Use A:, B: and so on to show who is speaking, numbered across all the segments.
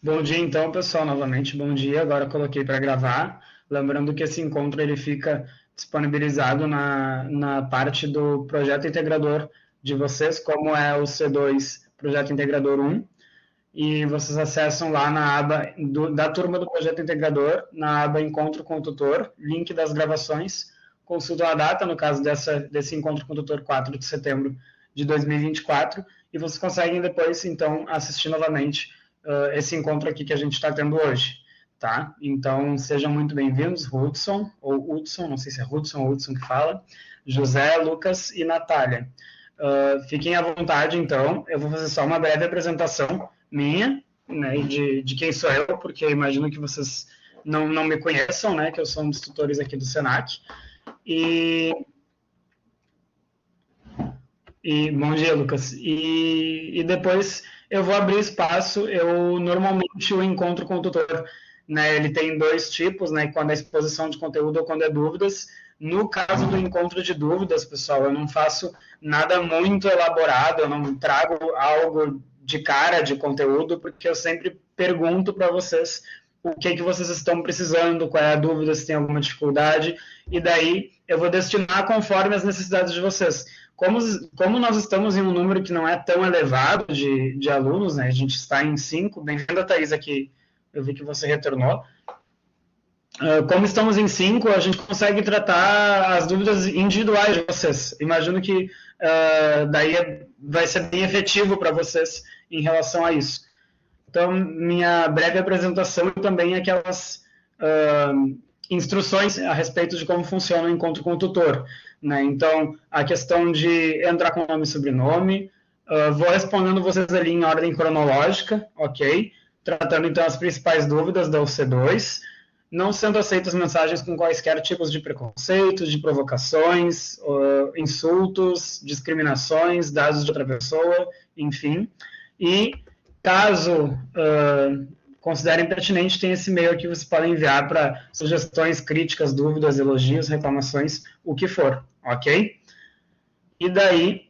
A: Bom dia, então, pessoal, novamente, bom dia. Agora coloquei para gravar. Lembrando que esse encontro ele fica disponibilizado na parte do projeto integrador de vocês, como é o C2 Projeto Integrador 1, e vocês acessam lá na aba da turma do projeto integrador, na aba Encontro com o Tutor, link das gravações, consultam a data, no caso desse encontro com o tutor 4 de setembro de 2024, e vocês conseguem depois, então, assistir novamente esse encontro aqui que a gente está tendo hoje. Tá? Então, sejam muito bem-vindos, Hudson, ou Hudson, não sei se é Hudson ou Hudson que fala, José, Lucas e Natália. Fiquem à vontade, então, eu vou fazer só uma breve apresentação minha, né, de quem sou eu, porque eu imagino que vocês não me conheçam, né, que eu sou um dos tutores aqui do Senac. E bom dia, Lucas. E depois eu vou abrir espaço. Eu normalmente o encontro com o tutor, né? Ele tem dois tipos, né? Quando é exposição de conteúdo ou quando é dúvidas. No caso do encontro de dúvidas, pessoal, eu não faço nada muito elaborado, eu não trago algo de cara de conteúdo, porque eu sempre pergunto para vocês o que vocês estão precisando, qual é a dúvida, se tem alguma dificuldade, e daí eu vou destinar conforme as necessidades de vocês. Como nós estamos em um número que não é tão elevado de alunos, né? A gente está em 5, bem-vinda, Thaís, aqui, eu vi que você retornou. Como estamos em 5, a gente consegue tratar as dúvidas individuais de vocês. Imagino que daí vai ser bem efetivo para vocês em relação a isso. Então, minha breve apresentação e também aquelas instruções a respeito de como funciona o encontro com o tutor. Né? Então, a questão de entrar com nome e sobrenome, vou respondendo vocês ali em ordem cronológica, ok? Tratando, então, as principais dúvidas da UC2, não sendo aceitas mensagens com quaisquer tipos de preconceitos, de provocações, insultos, discriminações, dados de outra pessoa, enfim. E caso considerem pertinente, tem esse e-mail aqui que vocês podem enviar para sugestões, críticas, dúvidas, elogios, reclamações, o que for, ok? E daí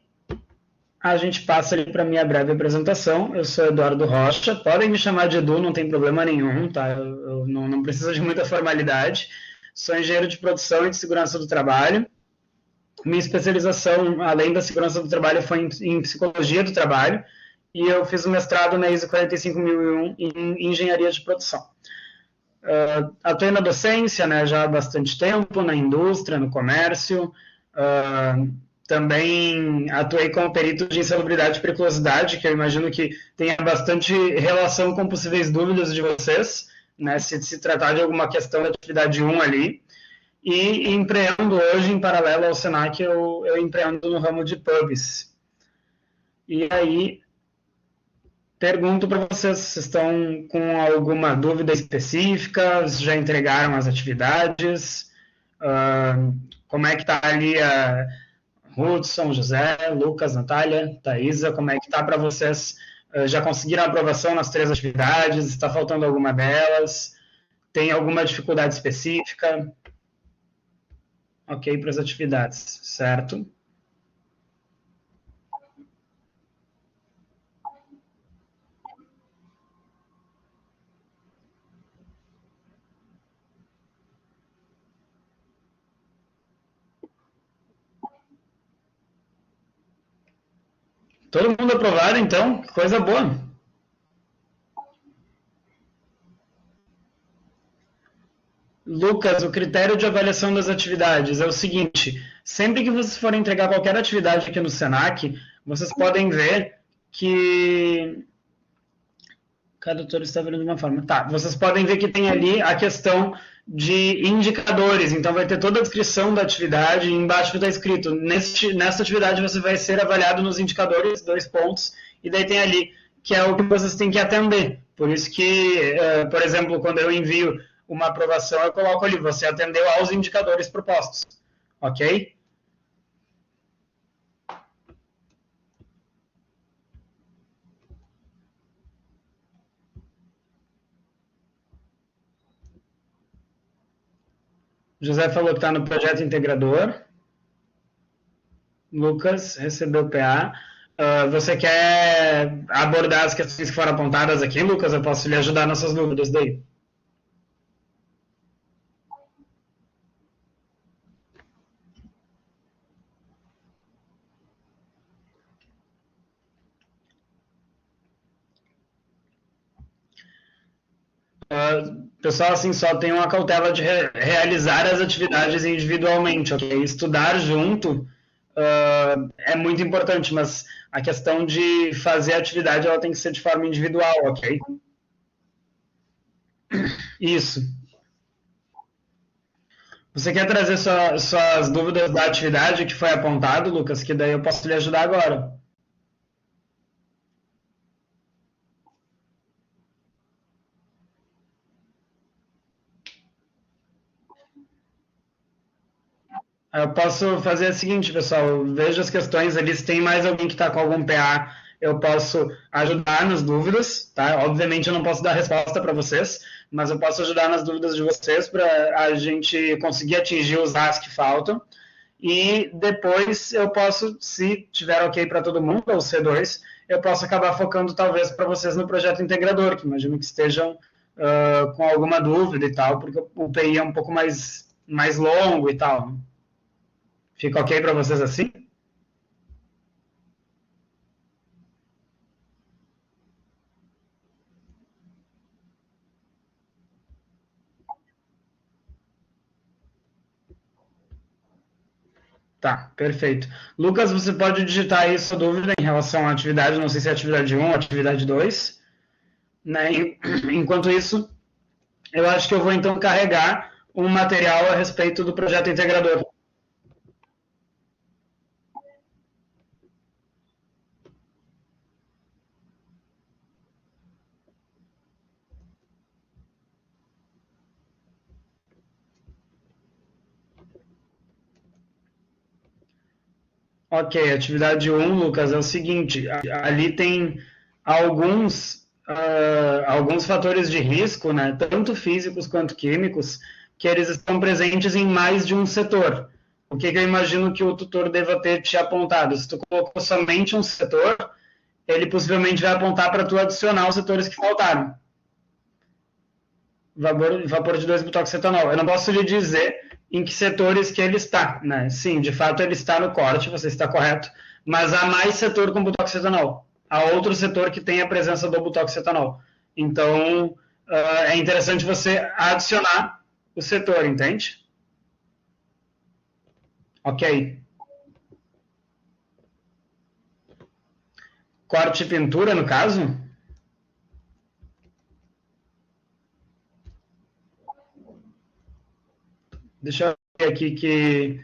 A: a gente passa ali para a minha breve apresentação. Eu sou Eduardo Rocha, podem me chamar de Edu, não tem problema nenhum, tá? Eu não preciso de muita formalidade. Sou engenheiro de produção e de segurança do trabalho. Minha especialização, além da segurança do trabalho, foi em psicologia do trabalho, e eu fiz o mestrado na ISO 45001 em engenharia de produção. Atuei na docência, né, já há bastante tempo, na indústria, no comércio, também atuei como perito de insalubridade e periculosidade, que eu imagino que tenha bastante relação com possíveis dúvidas de vocês, né, se tratar de alguma questão da atividade 1 ali. E empreendo hoje, em paralelo ao Senac, eu empreendo no ramo de pubs. E aí, pergunto para vocês se estão com alguma dúvida específica, se já entregaram as atividades, como é que está ali a Hudson, José, Lucas, Natália, Thaisa, como é que está para vocês? Já conseguiram a aprovação nas 3 atividades? Está faltando alguma delas? Tem alguma dificuldade específica? Ok para as atividades, certo? Todo mundo aprovado, então? Coisa boa. Lucas, o critério de avaliação das atividades é o seguinte: sempre que vocês forem entregar qualquer atividade aqui no Senac, vocês podem ver que cada doutor está vendo de uma forma. Tá, vocês podem ver que tem ali a questão de indicadores, então vai ter toda a descrição da atividade, e embaixo está escrito, nessa atividade você vai ser avaliado nos indicadores, 2 pontos, e daí tem ali, que é o que vocês têm que atender. Por isso que, por exemplo, quando eu envio uma aprovação, eu coloco ali, você atendeu aos indicadores propostos, ok? José falou que está no projeto integrador. Lucas recebeu PA. Você quer abordar as questões que foram apontadas aqui, Lucas? Eu posso lhe ajudar nessas dúvidas daí. Pessoal, assim, só tem uma cautela de realizar as atividades individualmente, ok? Estudar junto é muito importante, mas a questão de fazer a atividade ela tem que ser de forma individual, ok? Isso. Você quer trazer suas dúvidas da atividade que foi apontado, Lucas? Que daí eu posso lhe ajudar agora. Eu posso fazer o seguinte, pessoal, veja as questões ali, se tem mais alguém que está com algum PA, eu posso ajudar nas dúvidas, tá? Obviamente eu não posso dar resposta para vocês, mas eu posso ajudar nas dúvidas de vocês para a gente conseguir atingir os As que faltam. E depois eu posso, se tiver ok para todo mundo, ou C2, eu posso acabar focando talvez para vocês no projeto integrador, que imagino que estejam com alguma dúvida e tal, porque o PI é um pouco mais longo e tal. Fica ok para vocês assim? Tá, perfeito. Lucas, você pode digitar aí sua dúvida em relação à atividade, não sei se é atividade um ou atividade 2, né? Enquanto isso, eu acho que eu vou então carregar um material a respeito do projeto integrador. Ok, atividade um, Lucas, é o seguinte, ali tem alguns fatores de risco, né, tanto físicos quanto químicos, que eles estão presentes em mais de um setor. O que eu imagino que o tutor deva ter te apontado? Se tu colocou somente um setor, ele possivelmente vai apontar para tu adicionar os setores que faltaram. Vapor de 2-butoxetanol. Eu não posso lhe dizer em que setores que ele está, né? Sim, de fato ele está no corte, você está correto, mas há mais setor com butoxetanol. Há outro setor que tem a presença do butoxetanol. Então, é interessante você adicionar o setor, entende? Ok. Corte e pintura, no caso? Deixa eu ver aqui que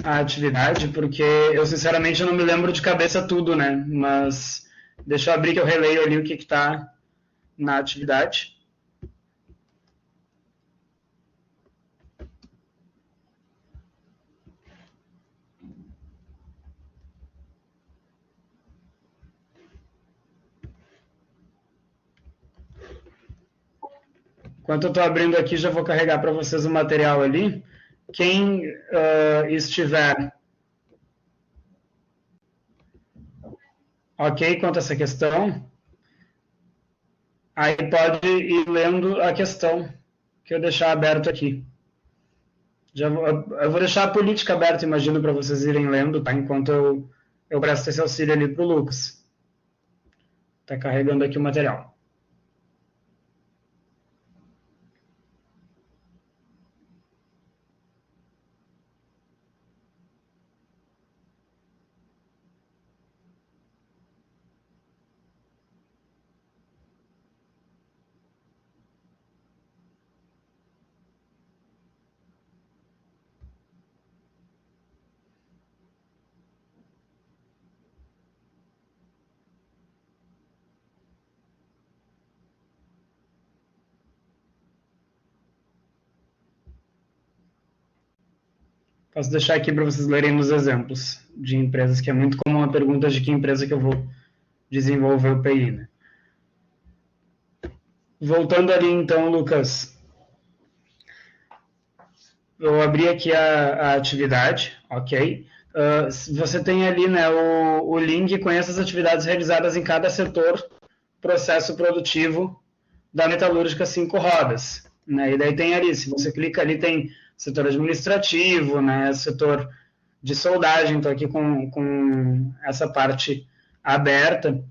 A: a atividade, porque eu sinceramente não me lembro de cabeça tudo, né? Mas deixa eu abrir que eu releio ali o que está na atividade. Enquanto eu estou abrindo aqui, já vou carregar para vocês o material ali. Quem estiver ok quanto a essa questão, aí pode ir lendo a questão que eu deixar aberto aqui. Eu vou deixar a política aberta, imagino, para vocês irem lendo, tá? Enquanto eu presto esse auxílio ali para o Lucas. Está carregando aqui o material. Posso deixar aqui para vocês lerem nos exemplos de empresas, que é muito comum a pergunta de que empresa que eu vou desenvolver o PI, né? Voltando ali então, Lucas, eu abri aqui a atividade, ok? você tem ali, né, o link com essas atividades realizadas em cada setor, processo produtivo da metalúrgica 5 rodas. Né? E daí tem ali, se você clica ali, tem setor administrativo, né, setor de soldagem, estou aqui com essa parte aberta.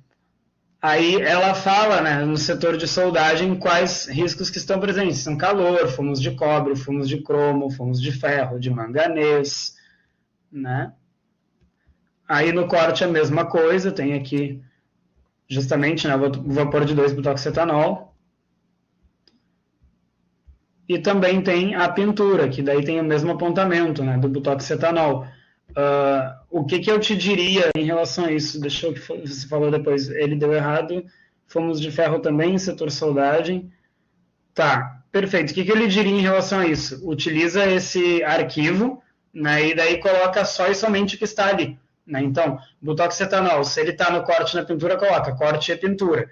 A: Aí ela fala, né, no setor de soldagem, quais riscos que estão presentes. São calor, fumos de cobre, fumos de cromo, fumos de ferro, de manganês, né? Aí no corte a mesma coisa, tem aqui justamente, né, vapor de 2-butoxetanol. E também tem a pintura, que daí tem o mesmo apontamento, né, do butoxetanol. O que eu te diria em relação a isso? Deixa eu que você falou depois, ele deu errado. Fomos de ferro também, setor soldagem. Tá, perfeito. O que eu lhe diria em relação a isso? Utiliza esse arquivo, né, e daí coloca só e somente o que está ali. Né? Então, butoxetanol, se ele está no corte na pintura, coloca corte e pintura.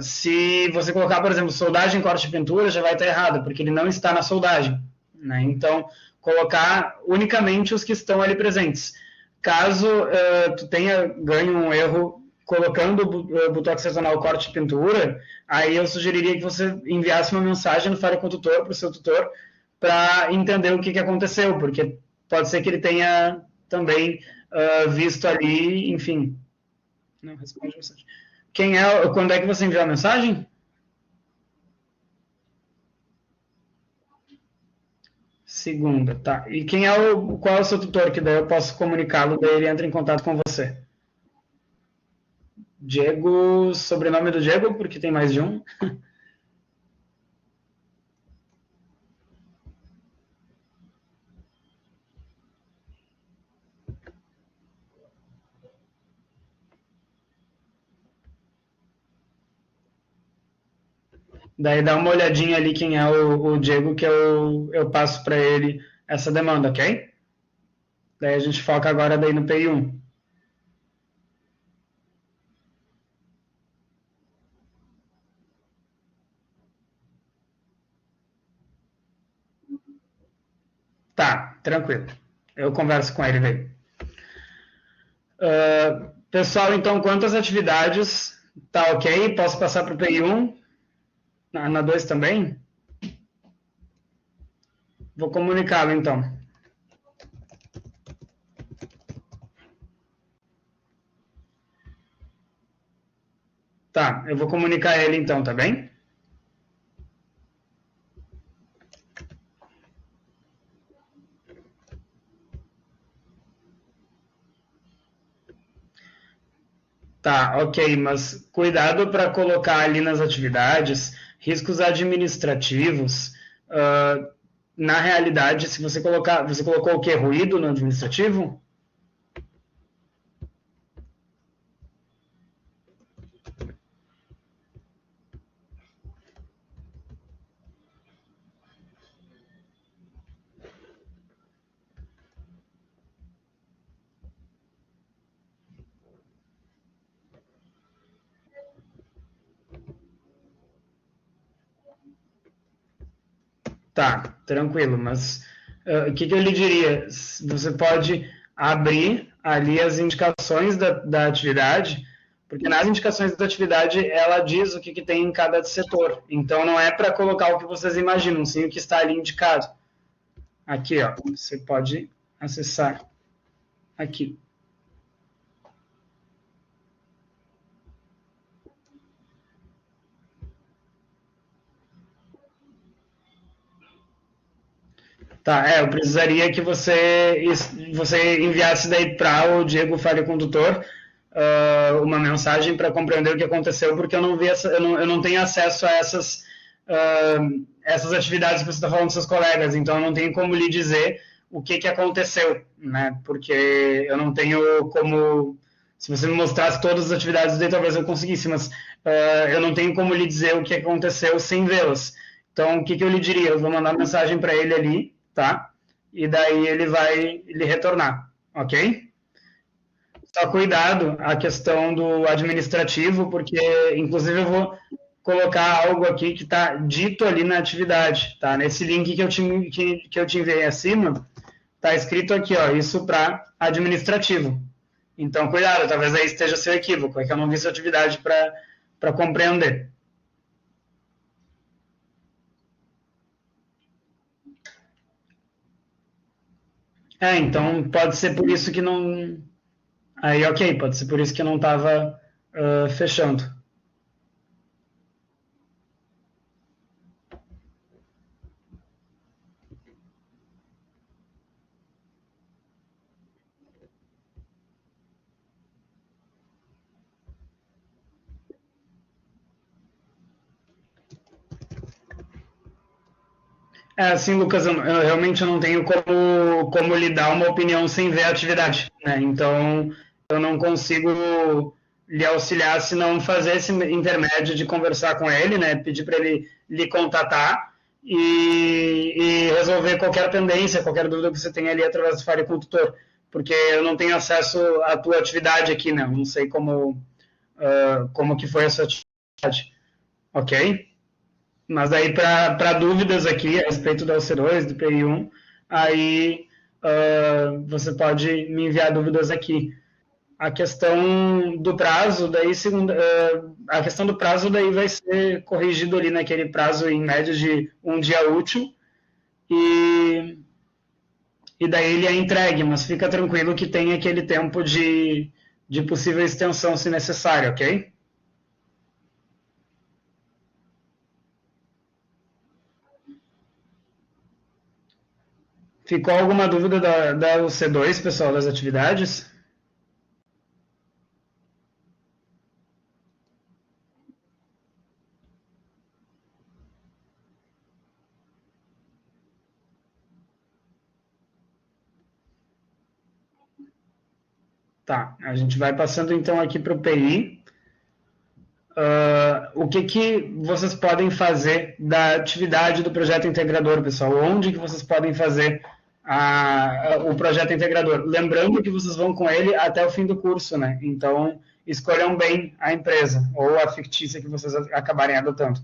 A: Se você colocar, por exemplo, soldagem, corte e pintura, já vai estar errado, porque ele não está na soldagem. Né? Então, colocar unicamente os que estão ali presentes. Caso tu tenha ganho um erro colocando o butoxetanol corte e pintura, aí eu sugeriria que você enviasse uma mensagem no Fale com o Tutor para o seu tutor para entender o que aconteceu, porque pode ser que ele tenha também visto ali, enfim. Não responde a mensagem. Quando é que você enviou a mensagem? Segunda, tá. E qual é o seu tutor, que daí eu posso comunicá-lo, daí ele entra em contato com você. Diego, sobrenome do Diego, porque tem mais de um. Daí dá uma olhadinha ali quem é o Diego, que eu passo para ele essa demanda, ok? Daí a gente foca agora daí no PI1. Tá, tranquilo. Eu converso com ele daí. Pessoal, então, quantas atividades? Tá ok? Posso passar para o PI1? Na 2 também? Vou comunicá-lo, então. Tá, eu vou comunicar ele, então, tá bem? Tá, ok, mas cuidado para colocar ali nas atividades riscos administrativos. Na realidade, se você colocar, você colocou o que? Ruído no administrativo? Tá, tranquilo, mas o que eu lhe diria? Você pode abrir ali as indicações da atividade, porque nas indicações da atividade ela diz o que tem em cada setor. Então não é para colocar o que vocês imaginam, sim o que está ali indicado. Aqui, ó, você pode acessar aqui. Tá, eu precisaria que você enviasse daí para o Diego Fale Condutor uma mensagem para compreender o que aconteceu, porque eu não vi eu não tenho acesso a essas atividades que você está falando com seus colegas, então eu não tenho como lhe dizer o que aconteceu, né? Porque eu não tenho como. Se você me mostrasse todas as atividades daí, talvez eu conseguisse, mas eu não tenho como lhe dizer o que aconteceu sem vê-las. Então, o que eu lhe diria? Eu vou mandar mensagem para ele ali, tá? E daí ele vai lhe retornar, ok? Só cuidado a questão do administrativo, porque inclusive eu vou colocar algo aqui que está dito ali na atividade, tá? Nesse link que eu te enviei acima, Tá escrito aqui, ó, isso para administrativo. Então, cuidado, talvez aí esteja seu equívoco, é que eu não vi sua atividade para compreender. Então pode ser por isso que não. Aí, ok, pode ser por isso que não estava fechando. Assim, Lucas, eu realmente não tenho como lhe dar uma opinião sem ver a atividade, né? Então, eu não consigo lhe auxiliar se não fazer esse intermédio de conversar com ele, né? Pedir para ele lhe contatar e resolver qualquer pendência, qualquer dúvida que você tenha ali através do Fale com o tutor, porque eu não tenho acesso à tua atividade aqui, né? Eu não sei como que foi essa atividade, ok? Mas aí, para dúvidas aqui a respeito do LC2, do PI1, aí você pode me enviar dúvidas aqui. A questão do prazo, daí, a questão do prazo daí vai ser corrigido ali naquele prazo em média de um dia útil e, e daí ele é entregue, mas fica tranquilo que tem aquele tempo de possível extensão se necessário, ok? Ficou alguma dúvida da C2, pessoal, das atividades? Tá, a gente vai passando então aqui para o PI. O que vocês podem fazer da atividade do projeto integrador, pessoal? Onde que vocês podem fazer o projeto integrador? Lembrando que vocês vão com ele até o fim do curso, né? Então, escolham bem a empresa ou a fictícia que vocês acabarem adotando.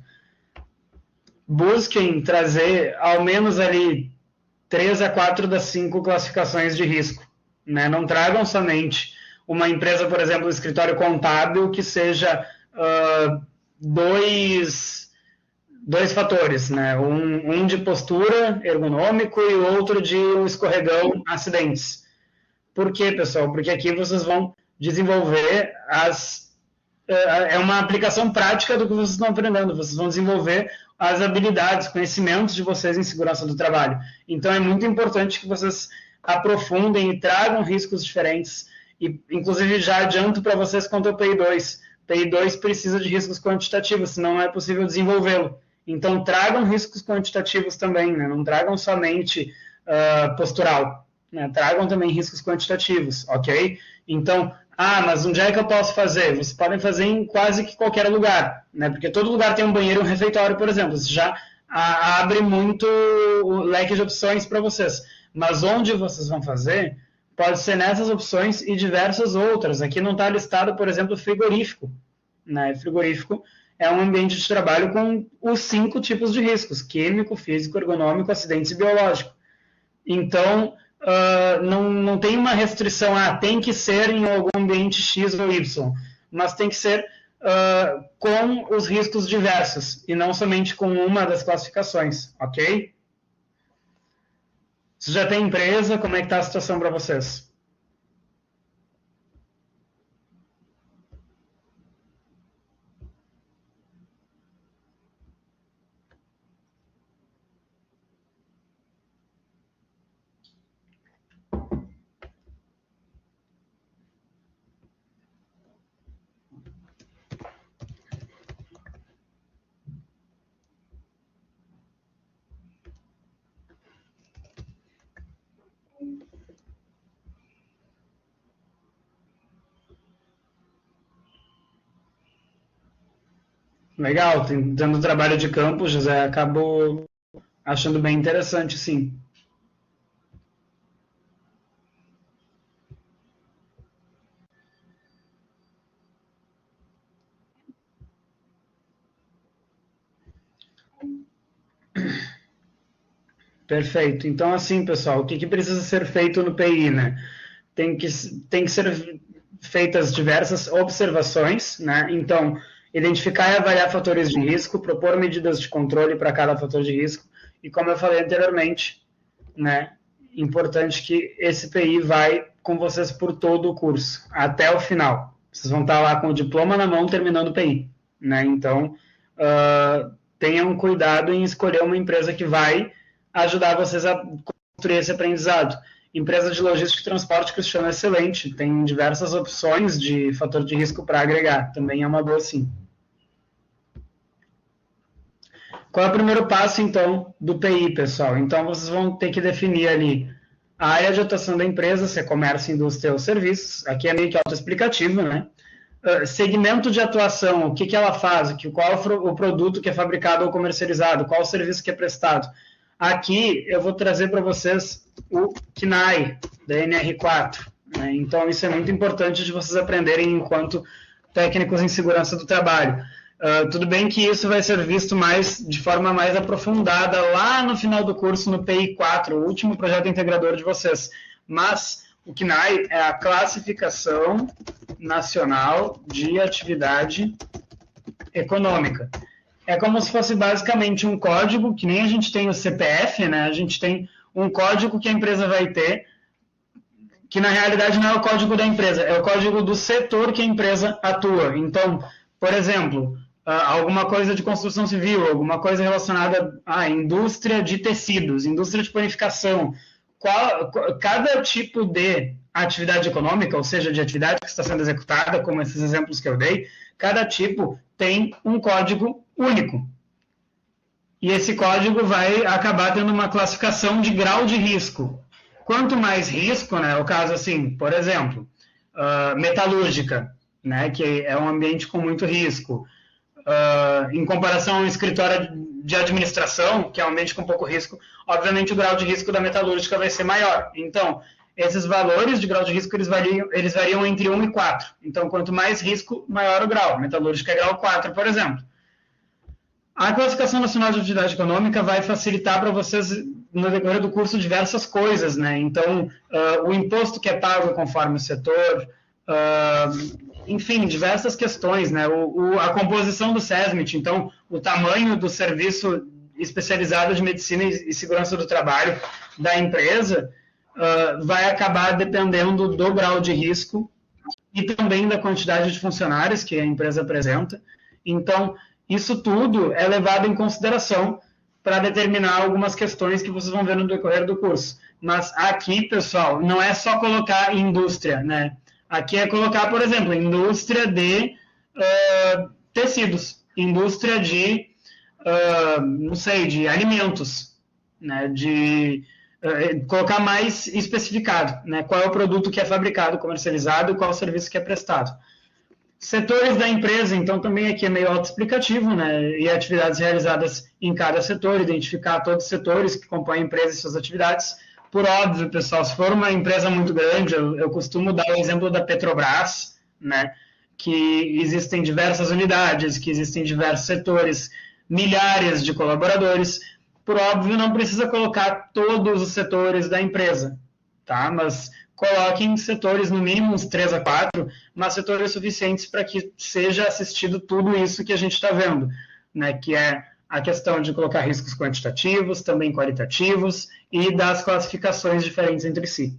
A: Busquem trazer ao menos ali 3 a 4 das 5 classificações de risco. Né? Não tragam somente uma empresa, por exemplo, um escritório contábil que seja dois, dois fatores, né? Um de postura ergonômico e outro de um escorregão acidentes. Por quê, pessoal? Porque aqui vocês vão desenvolver é uma aplicação prática do que vocês estão aprendendo. Vocês vão desenvolver as habilidades, conhecimentos de vocês em segurança do trabalho. Então, é muito importante que vocês aprofundem e tragam riscos diferentes. E, inclusive, já adianto para vocês quanto ao PI2. PI2 precisa de riscos quantitativos, senão não é possível desenvolvê-lo. Então, tragam riscos quantitativos também, né? Não tragam somente postural, né? Tragam também riscos quantitativos, ok? Então, mas onde é que eu posso fazer? Vocês podem fazer em quase que qualquer lugar, né? Porque todo lugar tem um banheiro e um refeitório, por exemplo. Isso já abre muito o leque de opções para vocês. Mas onde vocês vão fazer, pode ser nessas opções e diversas outras. Aqui não está listado, por exemplo, frigorífico. Né? Frigorífico é um ambiente de trabalho com os 5 tipos de riscos: químico, físico, ergonômico, acidentes e biológico. Então, não tem uma restrição, tem que ser em algum ambiente X ou Y, mas tem que ser com os riscos diversos e não somente com uma das classificações, ok? Você já tem empresa? Como é que está a situação para vocês? Legal, tendo trabalho de campo, José, acabo achando bem interessante, sim. Perfeito. Então, assim, pessoal, o que precisa ser feito no PI, né? Tem que ser feitas diversas observações, né? Então, identificar e avaliar fatores de risco, propor medidas de controle para cada fator de risco, e como eu falei anteriormente, né? Importante que esse PI vai com vocês por todo o curso, até o final. Vocês vão estar lá com o diploma na mão terminando o PI, né? Então, tenham cuidado em escolher uma empresa que vai ajudar vocês a construir esse aprendizado. Empresa de logística e transporte, Cristiano, é excelente. Tem diversas opções de fator de risco para agregar. Também é uma boa, sim. Qual é o primeiro passo, então, do PI, pessoal? Então, vocês vão ter que definir ali a área de atuação da empresa, se é comércio, indústria ou serviços. Aqui é meio que autoexplicativo, né? Segmento de atuação, o que ela faz, qual é o produto que é fabricado ou comercializado, qual o serviço que é prestado. Aqui eu vou trazer para vocês o CNAE, da NR4. Né? Então, isso é muito importante de vocês aprenderem enquanto técnicos em segurança do trabalho. Tudo bem que isso vai ser visto de forma mais aprofundada lá no final do curso, no PI 4, o último projeto integrador de vocês. Mas o CNAE é a Classificação Nacional de Atividade Econômica. É como se fosse basicamente um código, que nem a gente tem o CPF, né? A gente tem um código que a empresa vai ter, que na realidade não é o código da empresa, é o código do setor que a empresa atua. Então, por exemplo, alguma coisa de construção civil, alguma coisa relacionada à indústria de tecidos, indústria de panificação, cada tipo de atividade econômica, ou seja, de atividade que está sendo executada, como esses exemplos que eu dei, cada tipo tem um código único. E esse código vai acabar tendo uma classificação de grau de risco. Quanto mais risco, né, o caso assim, por exemplo, metalúrgica, né, que é um ambiente com muito risco, em comparação a um escritório de administração, que é um ambiente com pouco risco, obviamente o grau de risco da metalúrgica vai ser maior. Então, esses valores de grau de risco, eles variam entre 1 e 4. Então, quanto mais risco, maior o grau. Metalúrgica é grau 4, por exemplo. A Classificação Nacional de Atividade Econômica vai facilitar para vocês, no decorrer do curso, diversas coisas, né? Então, o imposto que é pago conforme o setor, enfim, diversas questões, né? A composição do SESMIT, então, o tamanho do serviço especializado de medicina e segurança do trabalho da empresa vai acabar dependendo do grau de risco e também da quantidade de funcionários que a empresa apresenta. Então, isso tudo é levado em consideração para determinar algumas questões que vocês vão ver no decorrer do curso. Mas aqui, pessoal, não é só colocar indústria, né? Aqui é colocar, por exemplo, indústria de tecidos, indústria de, não sei, de alimentos, né? Colocar mais especificado, né? Qual é o produto que é fabricado, comercializado e qual é o serviço que é prestado. Setores da empresa, então, também aqui é meio autoexplicativo, né? E atividades realizadas em cada setor, identificar todos os setores que compõem a empresa e suas atividades. Por óbvio, pessoal, se for uma empresa muito grande, eu costumo dar o exemplo da Petrobras, né? Que existem diversas unidades, que existem diversos setores, milhares de colaboradores. Por óbvio, não precisa colocar todos os setores da empresa, tá? Mas coloquem setores, no mínimo uns 3 a 4, mas setores suficientes para que seja assistido tudo isso que a gente está vendo, né? Que é a questão de colocar riscos quantitativos, também qualitativos, e das classificações diferentes entre si.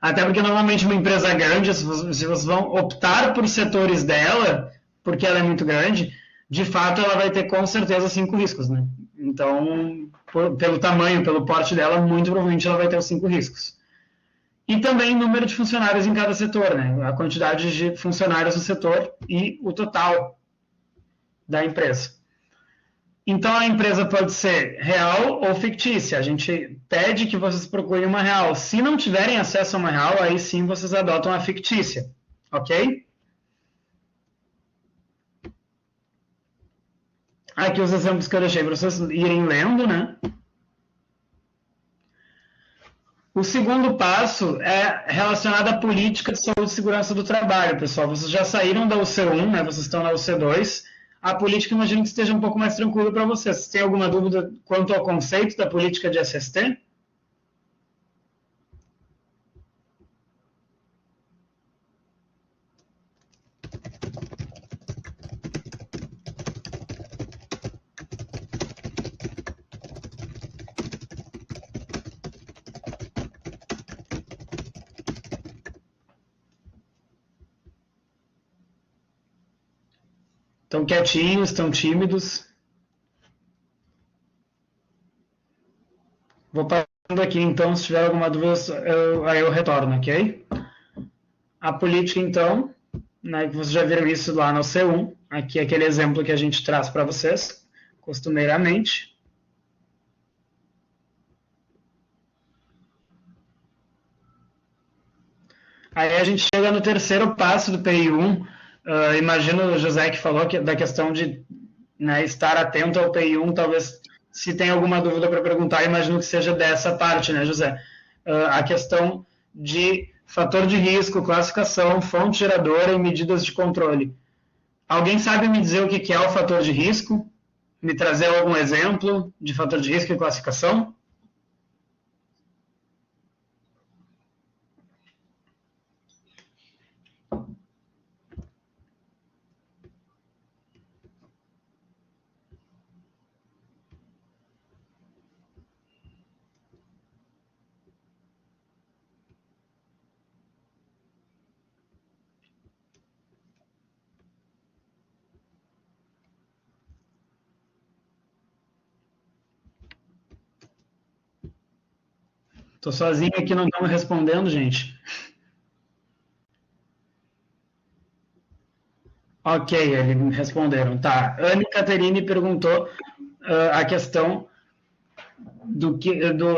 A: Até porque, normalmente, uma empresa grande, se vocês vão optar por setores dela, porque ela é muito grande, de fato, ela vai ter, com certeza, 5 riscos, né? Então, pelo tamanho, pelo porte dela, muito provavelmente ela vai ter os 5 riscos. E também o número de funcionários em cada setor, né? A quantidade de funcionários no setor e o total da empresa. Então, a empresa pode ser real ou fictícia. A gente pede que vocês procurem uma real. Se não tiverem acesso a uma real, aí sim vocês adotam a fictícia. Ok? Aqui os exemplos que eu deixei para vocês irem lendo, né? O segundo passo é relacionado à política de saúde e segurança do trabalho, pessoal. Vocês já saíram da UC1, né? Vocês estão na UC2. A política, imagino que esteja um pouco mais tranquilo para vocês. Vocês têm alguma dúvida quanto ao conceito da política de SST? Estão quietinhos, estão tímidos. Vou passando aqui, então, se tiver alguma dúvida, aí eu retorno, ok? A política, então, né, que vocês já viram isso lá no C1, aqui é aquele exemplo que a gente traz para vocês, costumeiramente. Aí a gente chega no terceiro passo do PI1. Imagino o José que falou da questão de, né, estar atento ao PI1, talvez se tem alguma dúvida para perguntar, imagino que seja dessa parte, né, José? A questão de fator de risco, classificação, fonte geradora e medidas de controle. Alguém sabe me dizer o que é o fator de risco? Me trazer algum exemplo de fator de risco e classificação? Estou sozinho aqui, não estão respondendo, gente. Ok, eles me responderam. Tá. Anne Caterine perguntou a questão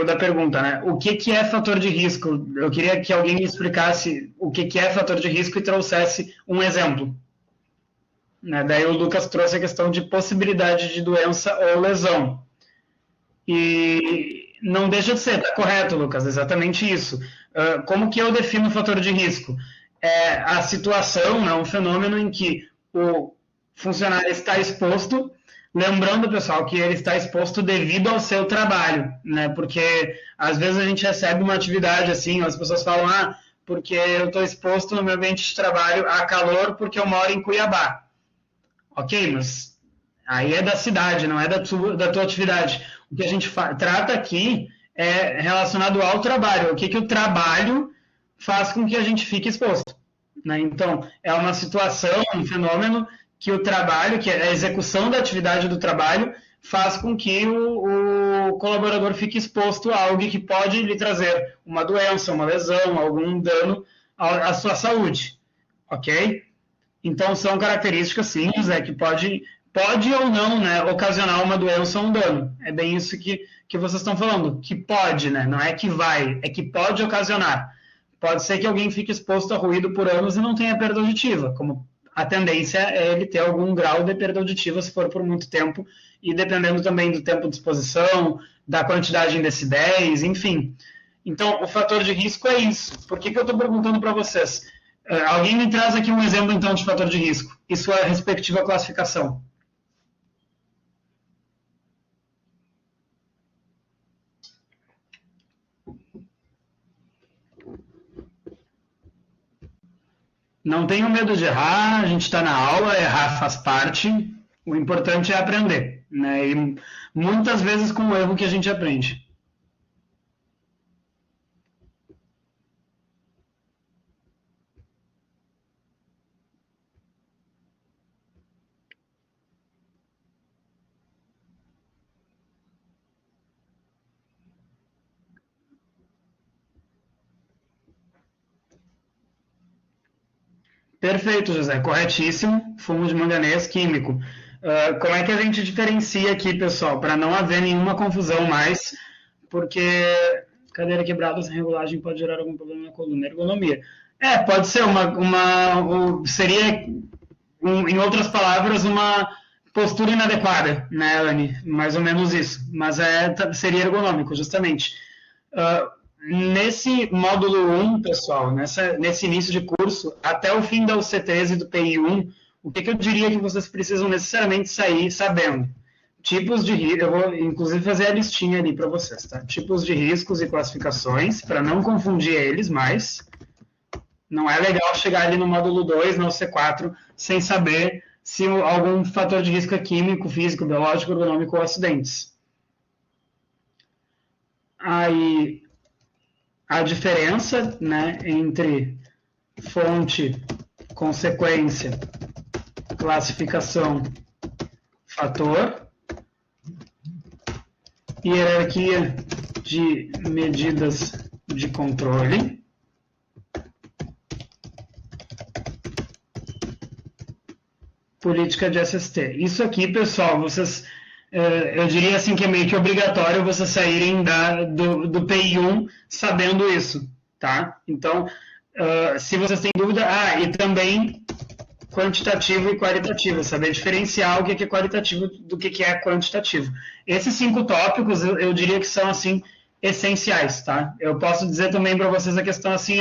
A: da pergunta, né? O que é fator de risco? Eu queria que alguém me explicasse o que é fator de risco e trouxesse um exemplo. Né? Daí o Lucas trouxe a questão de possibilidade de doença ou lesão. E não deixa de ser, tá correto, Lucas, exatamente isso. Como que eu defino o fator de risco? É a situação, né, um fenômeno em que o funcionário está exposto, lembrando, pessoal, que ele está exposto devido ao seu trabalho, né? Porque às vezes a gente recebe uma atividade assim, as pessoas falam, porque eu estou exposto no meu ambiente de trabalho a calor porque eu moro em Cuiabá. Ok, mas aí é da cidade, não é da tua atividade. O que a gente trata aqui é relacionado ao trabalho. O que o trabalho faz com que a gente fique exposto. Né? Então, é uma situação, um fenômeno que o trabalho, que é a execução da atividade do trabalho, faz com que o colaborador fique exposto a algo que pode lhe trazer uma doença, uma lesão, algum dano à sua saúde. Ok? Então, são características, sim, Zé, que pode ou não, né, ocasionar uma doença ou um dano. É bem isso que vocês estão falando, que pode, né? Não é que vai, é que pode ocasionar. Pode ser que alguém fique exposto a ruído por anos e não tenha perda auditiva, como a tendência é ele ter algum grau de perda auditiva se for por muito tempo, e dependendo também do tempo de exposição, da quantidade em decibéis, enfim. Então, o fator de risco é isso. Por que eu estou perguntando para vocês? Alguém me traz aqui um exemplo, então, de fator de risco e sua respectiva classificação. Não tenho medo de errar, a gente está na aula, errar faz parte, o importante é aprender, né? E muitas vezes com o erro que a gente aprende. Perfeito, José, corretíssimo, fumo de manganês químico. Como é que a gente diferencia aqui, pessoal, para não haver nenhuma confusão mais, porque cadeira quebrada sem regulagem pode gerar algum problema na coluna, ergonomia. Pode ser seria, em outras palavras, uma postura inadequada, né, Anne? Mais ou menos isso, mas seria ergonômico, justamente. Nesse módulo 1, pessoal, nesse início de curso, até o fim da UC13 do PI1, o que eu diria que vocês precisam necessariamente sair sabendo? Tipos de risco, eu vou inclusive fazer a listinha ali para vocês, tá? Tipos de riscos e classificações, para não confundir eles mais. Não é legal chegar ali no módulo 2, no C4, sem saber se algum fator de risco é químico, físico, biológico, ergonômico ou acidentes. Aí, a diferença, né, entre fonte, consequência, classificação, fator, hierarquia de medidas de controle, política de SST. Isso aqui, pessoal, vocês, eu diria assim que é meio que obrigatório vocês saírem do PI1 sabendo isso, tá? Então, se vocês têm dúvida, e também quantitativo e qualitativo, saber diferenciar o que é qualitativo do que é quantitativo. Esses 5 tópicos, eu diria que são, assim, essenciais, tá? Eu posso dizer também para vocês a questão, assim,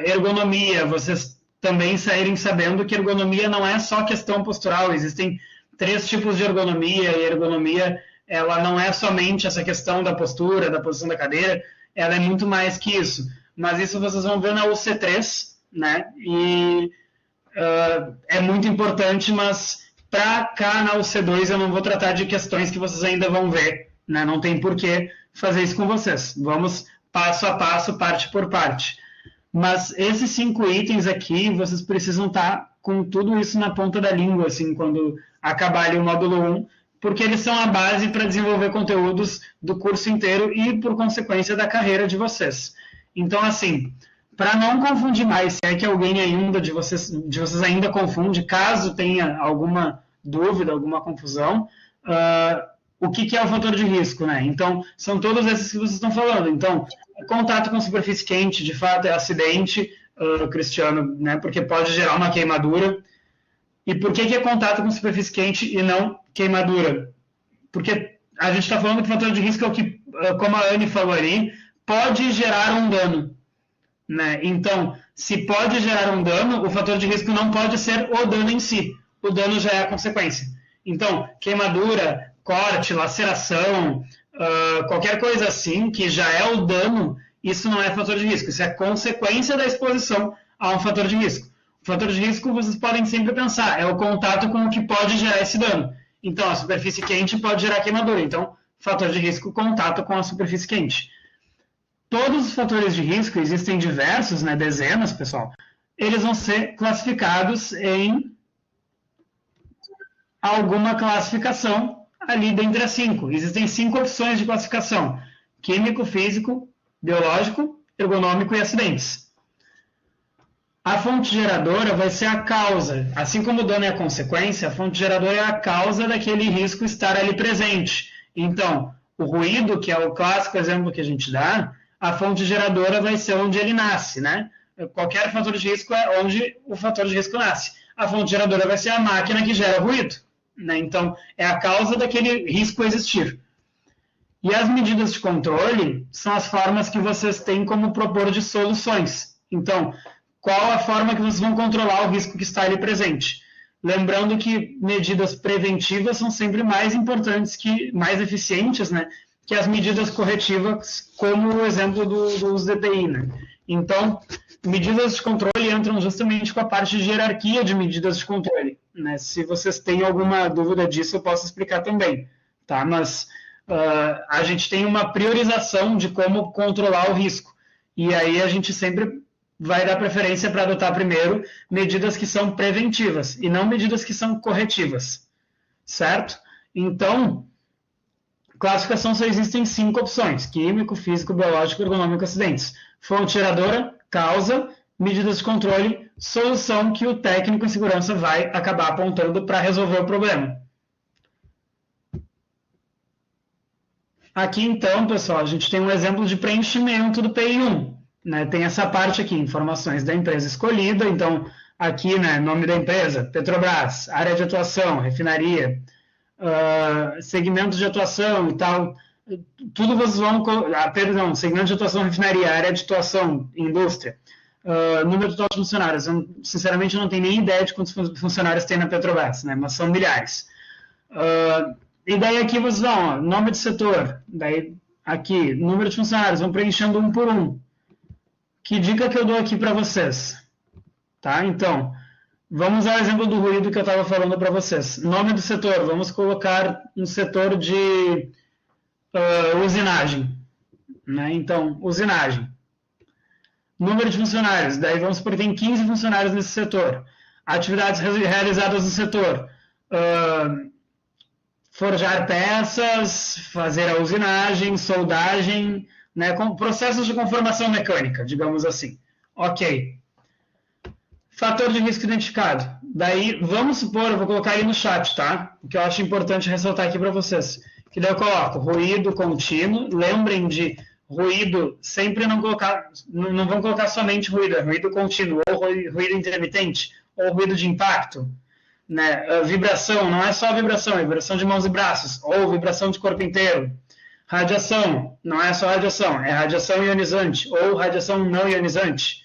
A: ergonomia, vocês também saírem sabendo que ergonomia não é só questão postural, existem 3 tipos de ergonomia, e a ergonomia, ela não é somente essa questão da postura, da posição da cadeira, ela é muito mais que isso. Mas isso vocês vão ver na UC3, né? E é muito importante, mas para cá na UC2 eu não vou tratar de questões que vocês ainda vão ver, né? Não tem por que fazer isso com vocês. Vamos passo a passo, parte por parte. Mas esses 5 itens aqui, vocês precisam estar com tudo isso na ponta da língua, assim, quando acabar ali o módulo 1, porque eles são a base para desenvolver conteúdos do curso inteiro e, por consequência, da carreira de vocês. Então, assim, para não confundir mais, se é que alguém ainda de vocês ainda confunde, caso tenha alguma dúvida, alguma confusão, o que é o fator de risco, né? Então, são todos esses que vocês estão falando. Então, contato com superfície quente, de fato, é acidente, Cristiano, né? Porque pode gerar uma queimadura. E por que é contato com superfície quente e não queimadura? Porque a gente está falando que o fator de risco é o que, como a Anne falou ali, pode gerar um dano, né? Então, se pode gerar um dano, o fator de risco não pode ser o dano em si. O dano já é a consequência. Então, queimadura, corte, laceração, qualquer coisa assim, que já é o dano, isso não é fator de risco. Isso é consequência da exposição a um fator de risco. O fator de risco, vocês podem sempre pensar, é o contato com o que pode gerar esse dano. Então, a superfície quente pode gerar queimadura. Então, fator de risco, contato com a superfície quente. Todos os fatores de risco, existem diversos, né, dezenas, pessoal, eles vão ser classificados em alguma classificação ali dentre as 5. Existem 5 opções de classificação: químico, físico, biológico, ergonômico e acidentes. A fonte geradora vai ser a causa. Assim como o dano é a consequência, a fonte geradora é a causa daquele risco estar ali presente. Então, o ruído, que é o clássico exemplo que a gente dá, a fonte geradora vai ser onde ele nasce, né? Qualquer fator de risco é onde o fator de risco nasce. A fonte geradora vai ser a máquina que gera ruído, né? Então, é a causa daquele risco existir. E as medidas de controle são as formas que vocês têm como propor de soluções. Então, qual a forma que vocês vão controlar o risco que está ali presente? Lembrando que medidas preventivas são sempre mais importantes, mais eficientes, né, que as medidas corretivas, como o exemplo dos DPI, né? Então, medidas de controle entram justamente com a parte de hierarquia de medidas de controle, né? Se vocês têm alguma dúvida disso, eu posso explicar também, tá? Mas a gente tem uma priorização de como controlar o risco, e aí a gente sempre vai dar preferência para adotar primeiro medidas que são preventivas e não medidas que são corretivas, certo? Então, classificação só existem 5 opções: químico, físico, biológico, ergonômico, acidentes. Fonte geradora, causa, medidas de controle, solução que o técnico em segurança vai acabar apontando para resolver o problema. Aqui, então, pessoal, a gente tem um exemplo de preenchimento do PI1. Né? Tem essa parte aqui, informações da empresa escolhida. Então, aqui, né, nome da empresa, Petrobras, área de atuação, refinaria, segmentos de atuação e tal. Tudo vocês vão... segmento de atuação, refinaria, área de atuação, indústria. número total de funcionários. Eu, sinceramente, não tenho nem ideia de quantos funcionários tem na Petrobras, né? Mas são milhares. E daí aqui vocês vão, ó, nome de setor, daí aqui, número de funcionários, vão preenchendo um por um. Que dica que eu dou aqui para vocês? Tá? Então, vamos ao exemplo do ruído que eu estava falando para vocês. Nome do setor, vamos colocar um setor de usinagem. Né? Então, usinagem. Número de funcionários, daí vamos supor que tem 15 funcionários nesse setor. Atividades realizadas no setor. Forjar peças, fazer a usinagem, soldagem, né, com processos de conformação mecânica, digamos assim. Ok. Fator de risco identificado. Daí, vamos supor, eu vou colocar aí no chat, tá? O que eu acho importante ressaltar aqui para vocês. Que daí eu coloco ruído contínuo. Lembrem de ruído, sempre não colocar, não vão colocar somente ruído, é ruído contínuo, ou ruído intermitente, ou ruído de impacto. Né? Vibração, não é só vibração, é vibração de mãos e braços, ou vibração de corpo inteiro. Radiação, não é só radiação, é radiação ionizante, ou radiação não ionizante.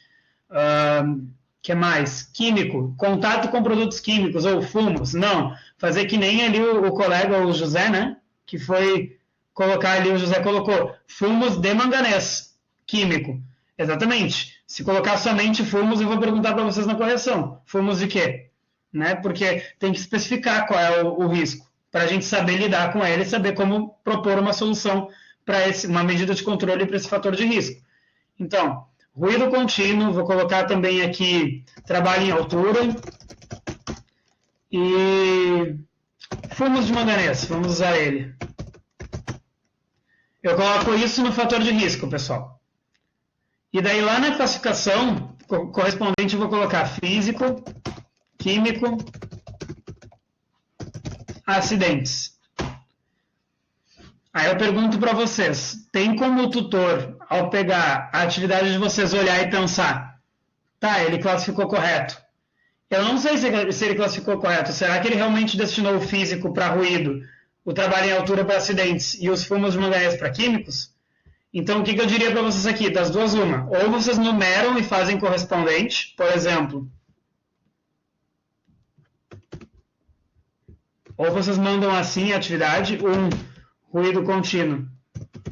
A: Que mais? Químico, contato com produtos químicos, ou fumos, não. Fazer que nem ali o colega, o José, né? Que foi colocar ali, o José colocou fumos de manganês, químico. Exatamente. Se colocar somente fumos, eu vou perguntar para vocês na correção. Fumos de quê? Né? Porque tem que especificar qual é o risco, para a gente saber lidar com ele e saber como propor uma solução para uma medida de controle para esse fator de risco. Então, ruído contínuo, vou colocar também aqui trabalho em altura e fumos de manganês, vamos usar ele. Eu coloco isso no fator de risco, pessoal. E daí lá na classificação correspondente eu vou colocar físico, químico, acidentes. Aí eu pergunto para vocês, tem como o tutor, ao pegar a atividade de vocês, olhar e pensar, tá, ele classificou correto. Eu não sei se ele classificou correto. Será que ele realmente destinou o físico para ruído, o trabalho em altura para acidentes e os fumos de manganês para químicos? Então, o que eu diria para vocês aqui? Das duas, uma. Ou vocês numeram e fazem correspondente, por exemplo. Ou vocês mandam assim a atividade, 1, ruído contínuo.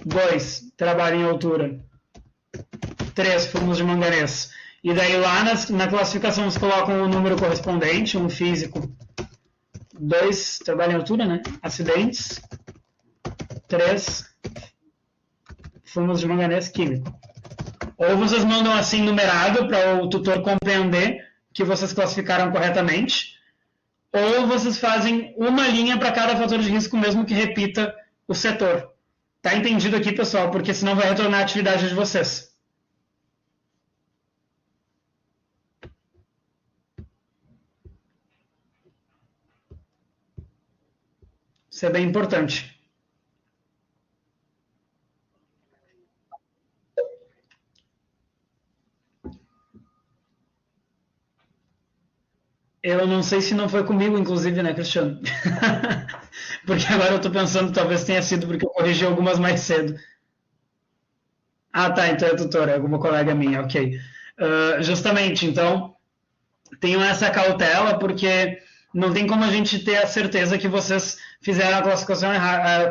A: 2, trabalho em altura. 3, fumos de manganês. E daí lá na classificação vocês colocam o número correspondente, 1 físico. 2, trabalho em altura, né? Acidentes. 3, fumos de manganês químico. Ou vocês mandam assim numerado para o tutor compreender que vocês classificaram corretamente. Ou vocês fazem uma linha para cada fator de risco, mesmo que repita o setor. Tá entendido aqui, pessoal? Porque senão vai retornar a atividade de vocês. Isso é bem importante. Eu não sei se não foi comigo, inclusive, né, Cristiano? Porque agora eu estou pensando, talvez tenha sido porque eu corrigi algumas mais cedo. Ah, tá, então é tutora, é alguma colega minha, ok. Justamente, então, tenham essa cautela, porque não tem como a gente ter a certeza que vocês fizeram a classificação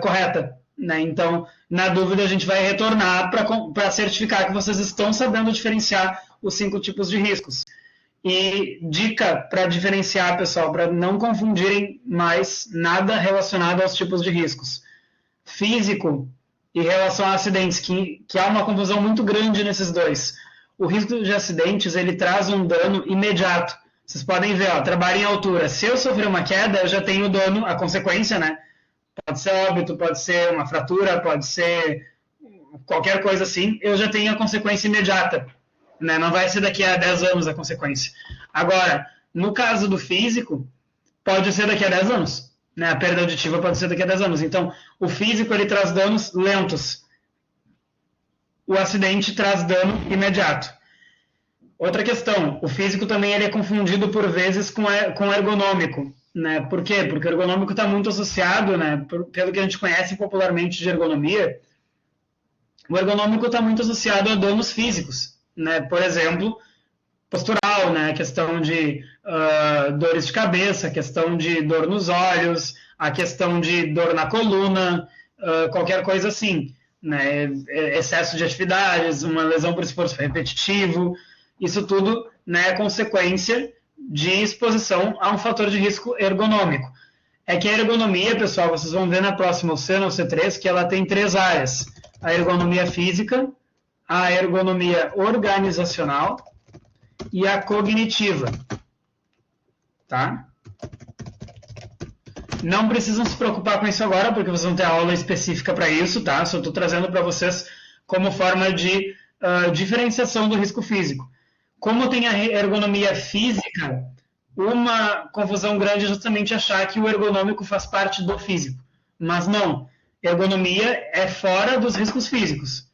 A: correta, né? Então, na dúvida, a gente vai retornar para certificar que vocês estão sabendo diferenciar os 5 tipos de riscos. E dica para diferenciar, pessoal, para não confundirem mais nada relacionado aos tipos de riscos. Físico e relação a acidentes, que há uma confusão muito grande nesses dois. O risco de acidentes, ele traz um dano imediato. Vocês podem ver, ó, trabalho em altura. Se eu sofrer uma queda, eu já tenho o dano, a consequência, né? Pode ser óbito, pode ser uma fratura, pode ser qualquer coisa assim. Eu já tenho a consequência imediata. Né? Não vai ser daqui a 10 anos a consequência. Agora, no caso do físico, pode ser daqui a 10 anos. Né? A perda auditiva pode ser daqui a 10 anos. Então, o físico ele traz danos lentos. O acidente traz dano imediato. Outra questão, o físico também ele é confundido por vezes com ergonômico. Né? Por quê? Porque o ergonômico está muito associado, né? Pelo que a gente conhece popularmente de ergonomia, o ergonômico está muito associado a danos físicos. Né? Por exemplo, postural, né? A questão de dores de cabeça, a questão de dor nos olhos, a questão de dor na coluna, qualquer coisa assim, né? Excesso de atividades, uma lesão por esforço repetitivo, isso tudo, né, é consequência de exposição a um fator de risco ergonômico. É que a ergonomia, pessoal, vocês vão ver na próxima OC, no C3, que ela tem 3 áreas. A ergonomia física, a ergonomia organizacional e a cognitiva. Tá? Não precisam se preocupar com isso agora, porque vocês vão ter aula específica para isso, tá? Só estou trazendo para vocês como forma de diferenciação do risco físico. Como tem a ergonomia física, uma confusão grande é justamente achar que o ergonômico faz parte do físico. Mas não. Ergonomia é fora dos riscos físicos.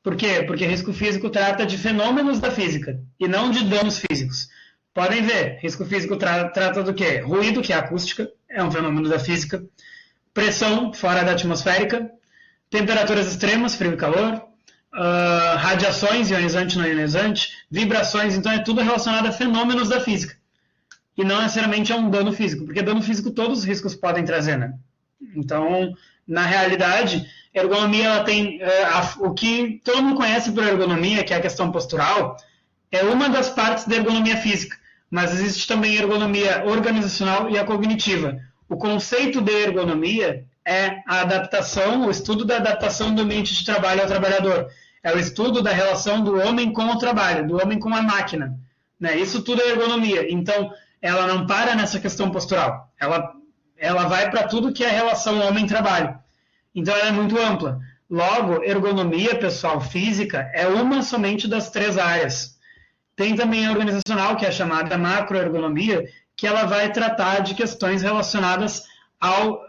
A: Por quê? Porque risco físico trata de fenômenos da física e não de danos físicos. Podem ver, risco físico trata do quê? Ruído, que é acústica, é um fenômeno da física. Pressão, fora da atmosférica. Temperaturas extremas, frio e calor. Radiações, ionizante e não ionizante. Vibrações, então é tudo relacionado a fenômenos da física. E não necessariamente a um dano físico, porque dano físico todos os riscos podem trazer, né? Então, na realidade, ergonomia ela tem o que todo mundo conhece por ergonomia, que é a questão postural, é uma das partes da ergonomia física, mas existe também a ergonomia organizacional e a cognitiva. O conceito de ergonomia é a adaptação, o estudo da adaptação do ambiente de trabalho ao trabalhador. É o estudo da relação do homem com o trabalho, do homem com a máquina. Né? Isso tudo é ergonomia. Então, ela não para nessa questão postural. Ela vai para tudo que é relação homem-trabalho. Então, ela é muito ampla. Logo, ergonomia, pessoal, física, é uma somente das 3 áreas. Tem também a organizacional, que é chamada macroergonomia, que ela vai tratar de questões relacionadas ao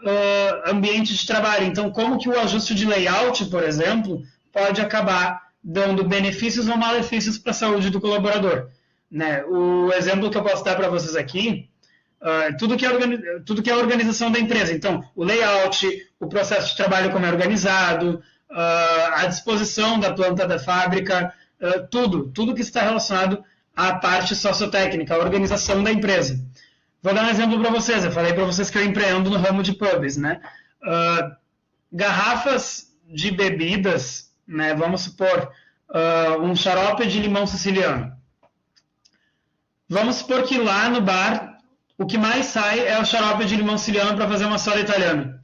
A: ambiente de trabalho. Então, como que o ajuste de layout, por exemplo, pode acabar dando benefícios ou malefícios para a saúde do colaborador. Né? O exemplo que eu posso dar para vocês aqui, tudo que é a organização da empresa. Então, o layout, o processo de trabalho como é organizado, a disposição da planta da fábrica, tudo que está relacionado à parte sociotécnica, à organização da empresa. Vou dar um exemplo para vocês. Eu falei para vocês que eu empreendo no ramo de pubs, né? Garrafas de bebidas, né? Vamos supor, um xarope de limão siciliano. Vamos supor que lá no bar, o que mais sai é o xarope de limão siciliano para fazer uma soda italiana.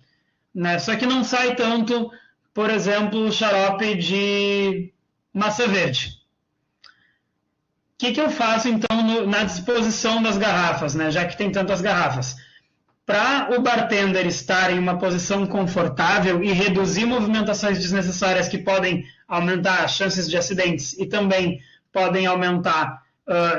A: Né? Só que não sai tanto, por exemplo, o xarope de maçã verde. O que eu faço, então, na disposição das garrafas, né? Já que tem tantas garrafas? Para o bartender estar em uma posição confortável e reduzir movimentações desnecessárias que podem aumentar as chances de acidentes e também podem aumentar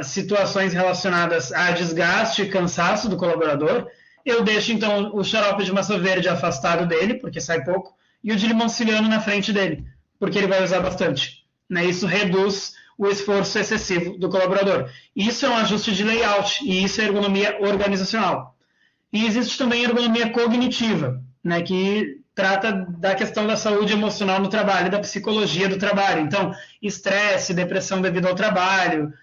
A: situações relacionadas a desgaste e cansaço do colaborador, eu deixo, então, o xarope de maçã verde afastado dele, porque sai pouco, e o de limão siciliano na frente dele, porque ele vai usar bastante. Né? Isso reduz o esforço excessivo do colaborador. Isso é um ajuste de layout, e isso é ergonomia organizacional. E existe também a ergonomia cognitiva, né, que trata da questão da saúde emocional no trabalho, da psicologia do trabalho. Então, estresse, depressão devido ao trabalho,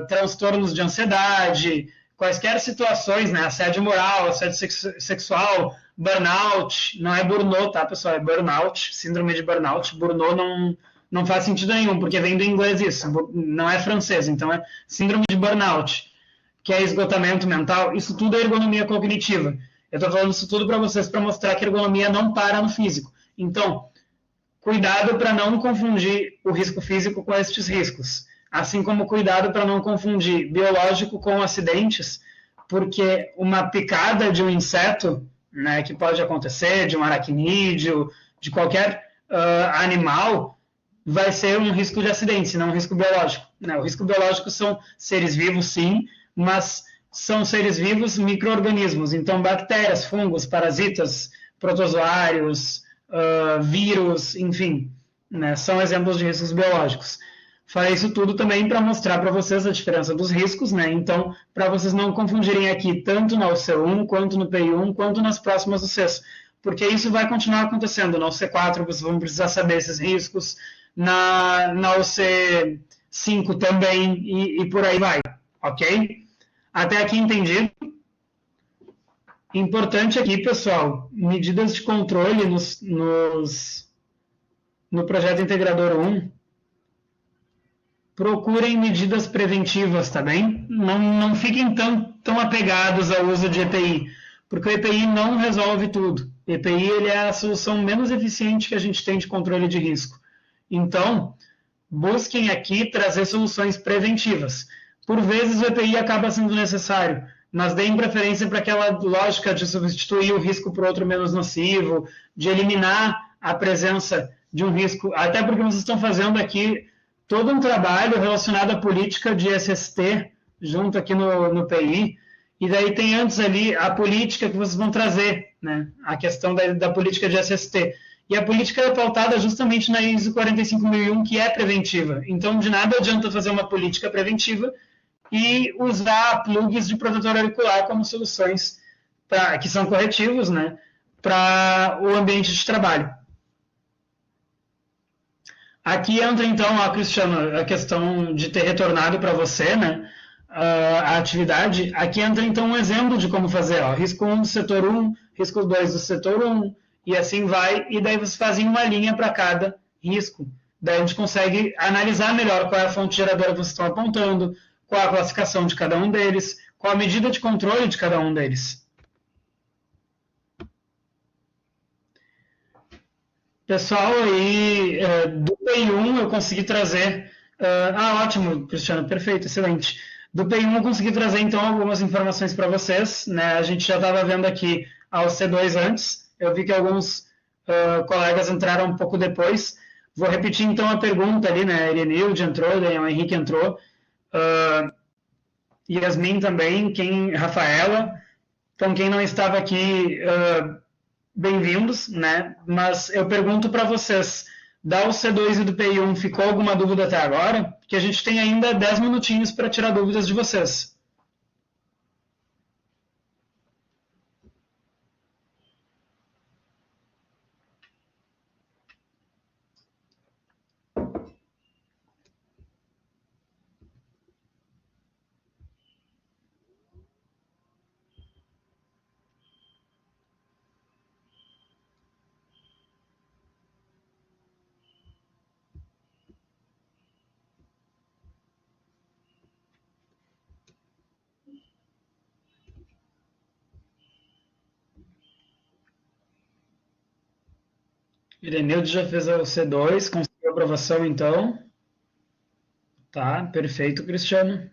A: transtornos de ansiedade, quaisquer situações, né, assédio moral, assédio sexual, burnout, não é burnout, tá, pessoal, é burnout, síndrome de burnout. Burnout não faz sentido nenhum, porque vem do inglês isso, não é francês, então é síndrome de burnout, que é esgotamento mental. Isso tudo é ergonomia cognitiva. Eu estou falando isso tudo para vocês para mostrar que a ergonomia não para no físico. Então, cuidado para não confundir o risco físico com estes riscos. Assim como cuidado para não confundir biológico com acidentes, porque uma picada de um inseto, né, que pode acontecer, de um aracnídeo, de qualquer animal, vai ser um risco de acidente, não um risco biológico. Né? O risco biológico são seres vivos, sim, mas são seres vivos micro-organismos. Então, bactérias, fungos, parasitas, protozoários, vírus, enfim, né, são exemplos de riscos biológicos. Falei isso tudo também para mostrar para vocês a diferença dos riscos, né? Então, para vocês não confundirem aqui tanto na UC1, quanto no PI1, quanto nas próximas UCs, porque isso vai continuar acontecendo. Na UC4 vocês vão precisar saber esses riscos, na UC 5 também, e por aí vai, ok? Até aqui entendido? Importante aqui, pessoal, medidas de controle no projeto integrador 1, procurem medidas preventivas, tá bem? Não fiquem tão apegados ao uso de EPI, porque o EPI não resolve tudo. O EPI ele é a solução menos eficiente que a gente tem de controle de risco. Então, busquem aqui trazer soluções preventivas. Por vezes o EPI acaba sendo necessário, mas deem preferência para aquela lógica de substituir o risco por outro menos nocivo, de eliminar a presença de um risco, até porque vocês estão fazendo aqui todo um trabalho relacionado à política de SST, junto aqui no PI, e daí tem antes ali a política que vocês vão trazer, né? A questão da política de SST. E a política é pautada justamente na ISO 45001, que é preventiva. Então, de nada adianta fazer uma política preventiva e usar plugs de protetor auricular como soluções que são corretivos, né, para o ambiente de trabalho. Aqui entra, então, Cristiano, a questão de ter retornado para você, né, a atividade. Aqui entra, então, um exemplo de como fazer. Ó, risco 1 do setor 1, risco 2 do setor 1, e assim vai. E daí vocês fazem uma linha para cada risco. Daí a gente consegue analisar melhor qual é a fonte geradora que vocês estão apontando, qual a classificação de cada um deles, qual a medida de controle de cada um deles. Pessoal, aí do PI1 eu consegui trazer. Ótimo, Cristiano, perfeito, excelente. Do PI1 eu consegui trazer então algumas informações para vocês. Né? A gente já estava vendo aqui ao C2 antes, eu vi que alguns colegas entraram um pouco depois. Vou repetir então a pergunta ali, né? Irenilde entrou, Daniel Henrique entrou, Yasmin também, Rafaela. Então, quem não estava aqui, bem-vindos, né? Mas eu pergunto para vocês, da UC2 e do PI1, ficou alguma dúvida até agora? Porque a gente tem ainda 10 minutinhos para tirar dúvidas de vocês. Irenilde já fez a UC2, conseguiu aprovação então. Tá, perfeito, Cristiano.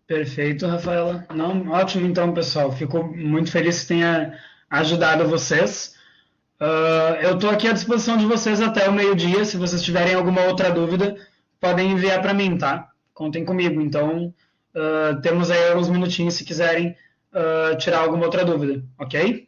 A: Perfeito, Rafaela. Não, ótimo então, pessoal. Fico muito feliz que tenha ajudado vocês. Eu estou aqui à disposição de vocês até o meio-dia. Se vocês tiverem alguma outra dúvida, podem enviar para mim, tá? Contem comigo. Então, temos aí alguns minutinhos se quiserem tirar alguma outra dúvida, ok?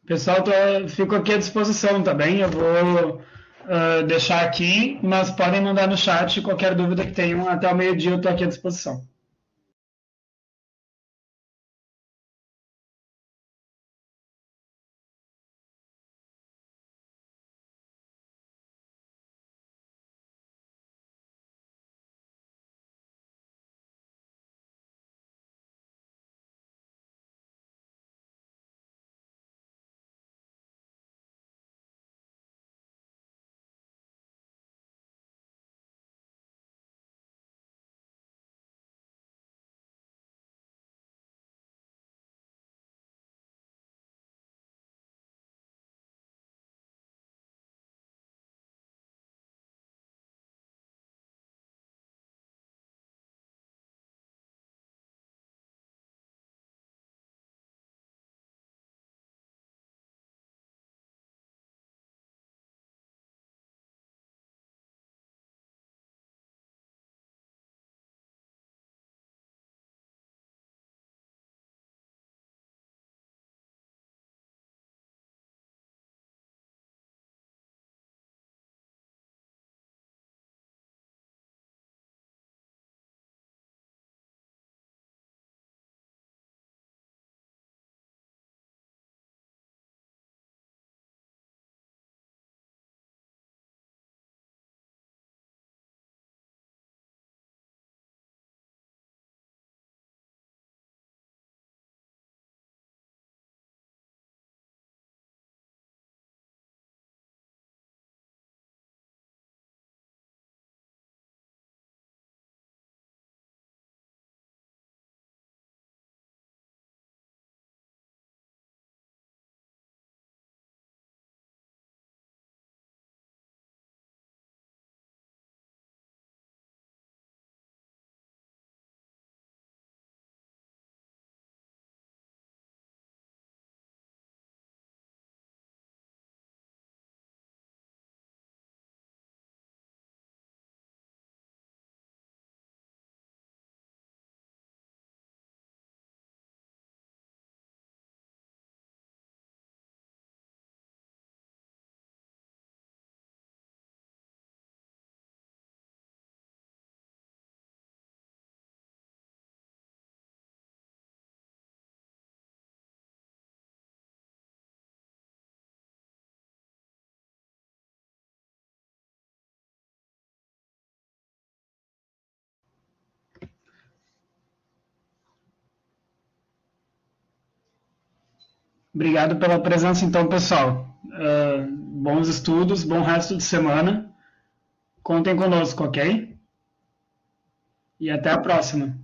A: Pessoal, fico aqui à disposição, tá bem? Eu vou deixar aqui, mas podem mandar no chat qualquer dúvida que tenham. Até o meio-dia eu estou aqui à disposição. Obrigado pela presença, então, pessoal. Bons estudos, bom resto de semana. Contem conosco, ok? E até a próxima.